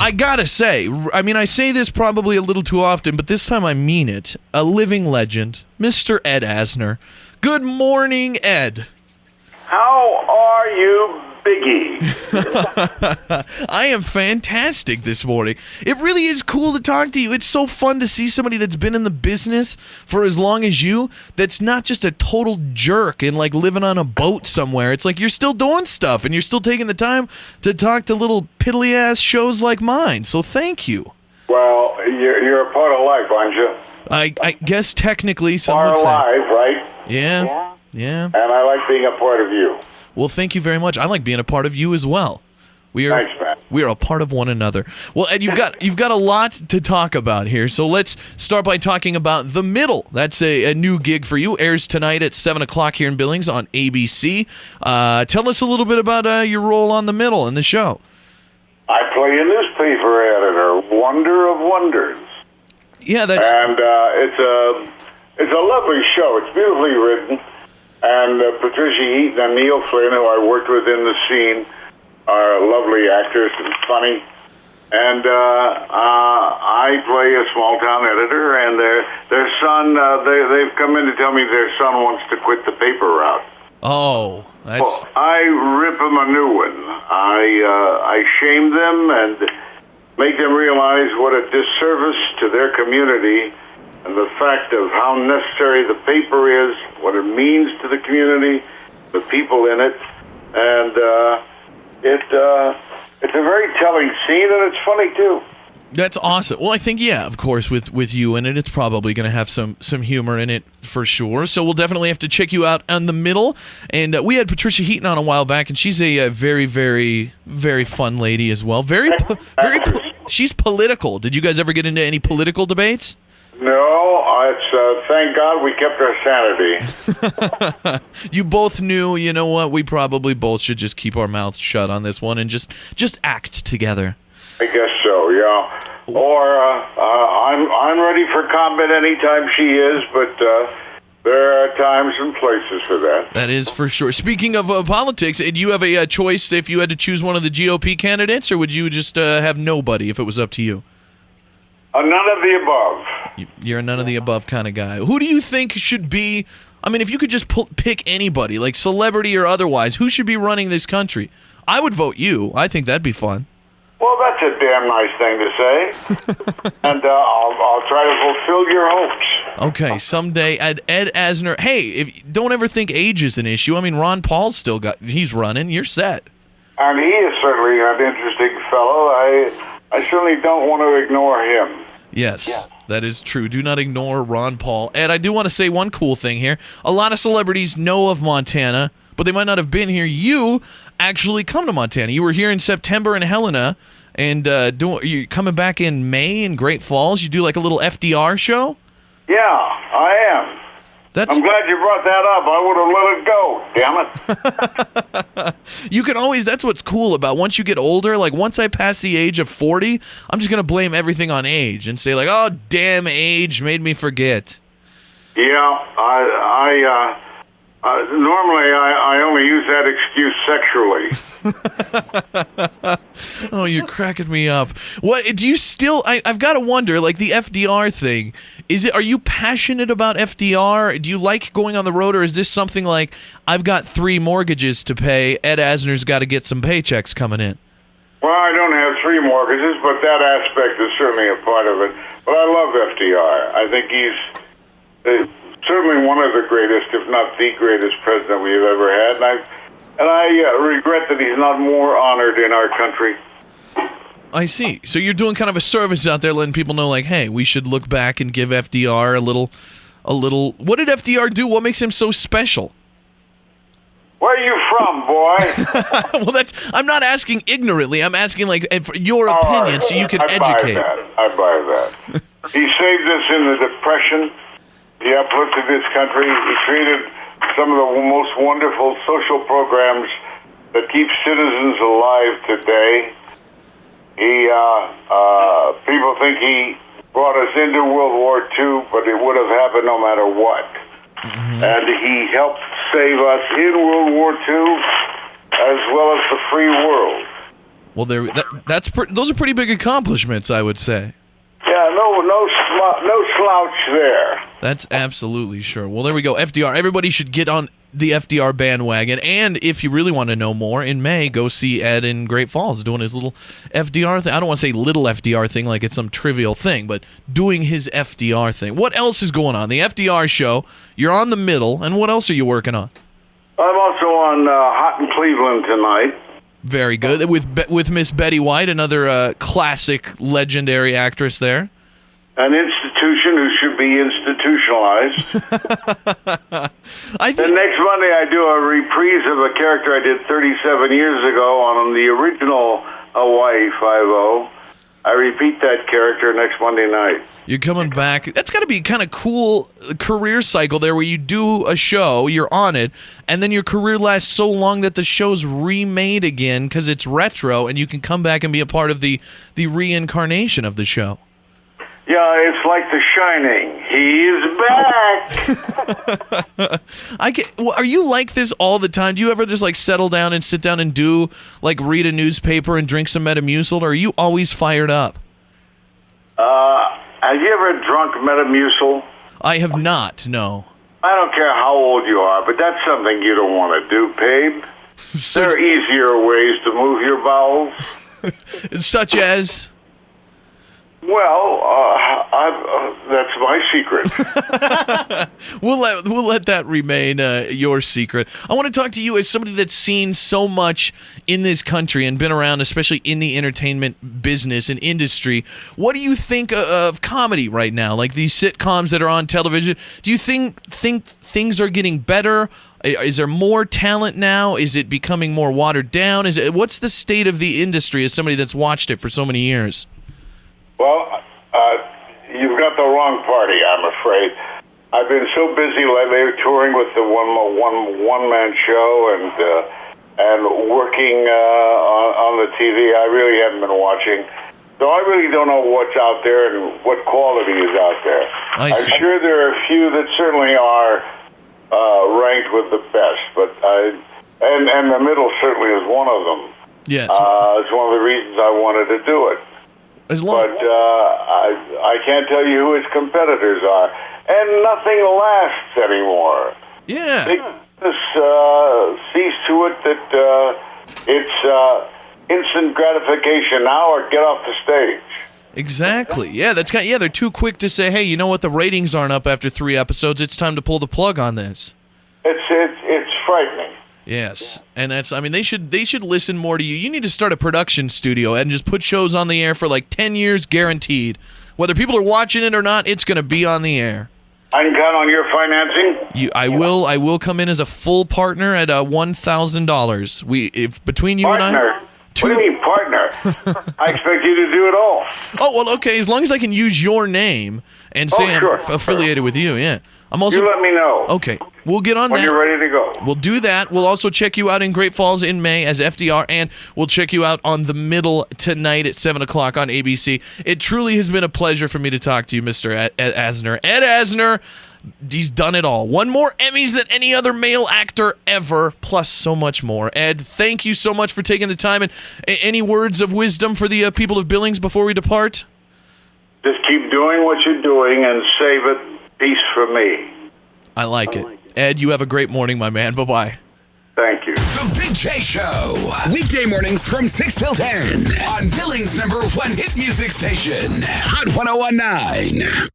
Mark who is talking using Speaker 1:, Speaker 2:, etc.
Speaker 1: I gotta say, I mean, I say this probably a little too often, but this time I mean it. A living legend, Mr. Ed Asner. Good morning, Ed.
Speaker 2: How are you, Biggie?
Speaker 1: I am fantastic this morning. It really is cool to talk to you. It's so fun to see somebody that's been in the business for as long as you, that's not just a total jerk and like living on a boat somewhere. It's like you're still doing stuff and you're still taking the time to talk to little piddly-ass shows like mine. So thank you.
Speaker 2: Well, you're a part of life, aren't you?
Speaker 1: I guess technically some
Speaker 2: Part
Speaker 1: would
Speaker 2: of
Speaker 1: say.
Speaker 2: life, right?
Speaker 1: Yeah.
Speaker 2: And I like being a part of you.
Speaker 1: Well, thank you very much. I like being a part of you as well.
Speaker 2: Thanks, man.
Speaker 1: We are a part of one another. Well, Ed, you've got a lot to talk about here. So let's start by talking about The Middle. That's a new gig for you. Airs tonight at 7 o'clock here in Billings on ABC. Tell us a little bit about your role on The Middle in the show.
Speaker 2: I play a newspaper editor, wonder of wonders.
Speaker 1: Yeah, that's...
Speaker 2: And it's a lovely show. It's beautifully written. And Patricia Heaton and Neil Flynn, who I worked with in the scene, are lovely actors and funny. And I play a small-town editor, and their son, they've come in to tell me their son wants to quit the paper route.
Speaker 1: Oh, that's...
Speaker 2: Well, I rip them a new one. I shame them and make them realize what a disservice to their community and the fact of how necessary the paper is, what it means to the community, the people in it, and it's a very telling scene, and it's funny too.
Speaker 1: That's awesome. Well, I think, yeah, of course, with you in it, it's probably going to have some humor in it for sure. So we'll definitely have to check you out on The Middle. And we had Patricia Heaton on a while back, and she's a very, very, very fun lady as well. She's political. Did you guys ever get into any political debates?
Speaker 2: No, it's thank God we kept our sanity.
Speaker 1: You both knew, you know what, we probably both should just keep our mouths shut on this one and just act together.
Speaker 2: I guess so, yeah. Or I'm ready for combat anytime she is, but there are times and places for that.
Speaker 1: That is for sure. Speaking of politics, do you have a choice if you had to choose one of the GOP candidates, or would you just have nobody if it was up to you?
Speaker 2: None of the above.
Speaker 1: You're a none of the above kind of guy. Who do you think should be, I mean, if you could just pick anybody, like celebrity or otherwise, who should be running this country? I would vote you. I think that'd be fun.
Speaker 2: Well, that's a damn nice thing to say. And I'll try to fulfill your hopes.
Speaker 1: Okay, someday, Ed Asner. Hey, don't ever think age is an issue. I mean, Ron Paul's he's running. You're set.
Speaker 2: And he is certainly an interesting fellow. I certainly don't want to ignore him.
Speaker 1: Yes, that is true. Do not ignore Ron Paul. Ed, I do want to say one cool thing here. A lot of celebrities know of Montana, but they might not have been here. You actually come to Montana. You were here in September in Helena, and you're coming back in May in Great Falls. You do like a little FDR show?
Speaker 2: Yeah, I am. I'm glad you brought that up. I would have let it go, damn it.
Speaker 1: You can always, that's what's cool about once you get older, like once I pass the age of 40, I'm just going to blame everything on age and say like, oh, damn, age made me forget.
Speaker 2: Yeah, normally I only use that excuse sexually.
Speaker 1: Oh, you're cracking me up. What do you still? I've got to wonder, like the FDR thing. Are you passionate about FDR? Do you like going on the road, or is this something like I've got 3 mortgages to pay? Ed Asner's got to get some paychecks coming in.
Speaker 2: Well, I don't have 3 mortgages, but that aspect is certainly a part of it. But I love FDR. I think he's certainly one of the greatest, if not the greatest president we've ever had. And I regret that he's not more honored in our country.
Speaker 1: I see. So you're doing kind of a service out there, letting people know, like, hey, we should look back and give FDR a little. What did FDR do? What makes him so special?
Speaker 2: Where are you from, boy?
Speaker 1: Well, I'm not asking ignorantly. I'm asking, like, your opinion, so you can educate.
Speaker 2: I buy that. He saved us in the Depression. He uplifted this country. He created some of the most wonderful social programs that keep citizens alive today. People think he brought us into World War II, but it would have happened no matter what. Mm-hmm. And he helped save us in World War II as well as the free world.
Speaker 1: Well, those are pretty big accomplishments, I would say.
Speaker 2: Yeah, no slouch there.
Speaker 1: That's absolutely sure. Well, there we go. FDR. Everybody should get on the FDR bandwagon. And if you really want to know more, in May, go see Ed in Great Falls doing his little FDR thing. I don't want to say little FDR thing like it's some trivial thing, but doing his FDR thing. What else is going on? The FDR show. You're on the middle. And what else are you working on?
Speaker 2: I'm also on Hot in Cleveland tonight.
Speaker 1: Very good. With Miss Betty White, another classic, legendary actress there.
Speaker 2: An institution who should be institutionalized. And next Monday I do a reprise of a character I did 37 years ago on the original Hawaii Five-0. I repeat that character next Monday night.
Speaker 1: You're coming back. That's got to be kind of cool career cycle there where you do a show, you're on it, and then your career lasts so long that the show's remade again because it's retro, and you can come back and be a part of the reincarnation of the show.
Speaker 2: Yeah, it's like The Shining. He's back.
Speaker 1: Are you like this all the time? Do you ever just like settle down and sit down and do like read a newspaper and drink some Metamucil, or are you always fired up?
Speaker 2: Have you ever drunk Metamucil?
Speaker 1: I have not. No.
Speaker 2: I don't care how old you are, but that's something you don't want to do, babe. There are easier ways to move your bowels.
Speaker 1: Such as?
Speaker 2: Well, that's my secret.
Speaker 1: We'll let that remain your secret. I want to talk to you as somebody that's seen so much in this country and been around, especially in the entertainment business and industry. What do you think of comedy right now? Like these sitcoms that are on television. Do you think things are getting better? Is there more talent now? Is it becoming more watered down? What's the state of the industry as somebody that's watched it for so many years?
Speaker 2: Well, you've got the wrong party, I'm afraid. I've been so busy lately touring with the one-man show and working on the TV. I really haven't been watching. So I really don't know what's out there and what quality is out there. I'm sure there are a few that certainly are ranked with the best, but and the middle certainly is one of them.
Speaker 1: Yes.
Speaker 2: It's one of the reasons I wanted to do it. But I can't tell you who its competitors are. And nothing lasts anymore.
Speaker 1: Yeah.
Speaker 2: Business sees to it that it's instant gratification now or get off the stage.
Speaker 1: Exactly. Yeah, they're too quick to say, hey, you know what, the ratings aren't up after 3 episodes. It's time to pull the plug on this.
Speaker 2: It's frightening.
Speaker 1: Yes, and they should listen more to you. You need to start a production studio and just put shows on the air for like 10 years guaranteed. Whether people are watching it or not, it's going to be on the air.
Speaker 2: I can count on your financing?
Speaker 1: I will come in as a full partner at $1,000. Between you
Speaker 2: partner?
Speaker 1: And I.
Speaker 2: What do you mean partner? I expect you to do it all.
Speaker 1: Oh, well, okay, as long as I can use your name and say I'm affiliated with you, yeah. I'm also.
Speaker 2: You let me know.
Speaker 1: Okay, we'll get on that.
Speaker 2: When you're ready to go.
Speaker 1: We'll do that. We'll also check you out in Great Falls in May as FDR, and we'll check you out on The Middle tonight at 7 o'clock on ABC. It truly has been a pleasure for me to talk to you, Mr. Asner. Ed Asner, he's done it all. Won more Emmys than any other male actor ever, plus so much more. Ed, thank you so much for taking the time. And any words of wisdom for the people of Billings before we depart?
Speaker 2: Just keep doing what you're doing and save it. Peace for me.
Speaker 1: I like it. Ed, you have a great morning, my man. Bye-bye.
Speaker 2: Thank you.
Speaker 3: The Big J Show. Weekday mornings from 6 till 10 on Billings' #1 hit music station, Hot 101.9.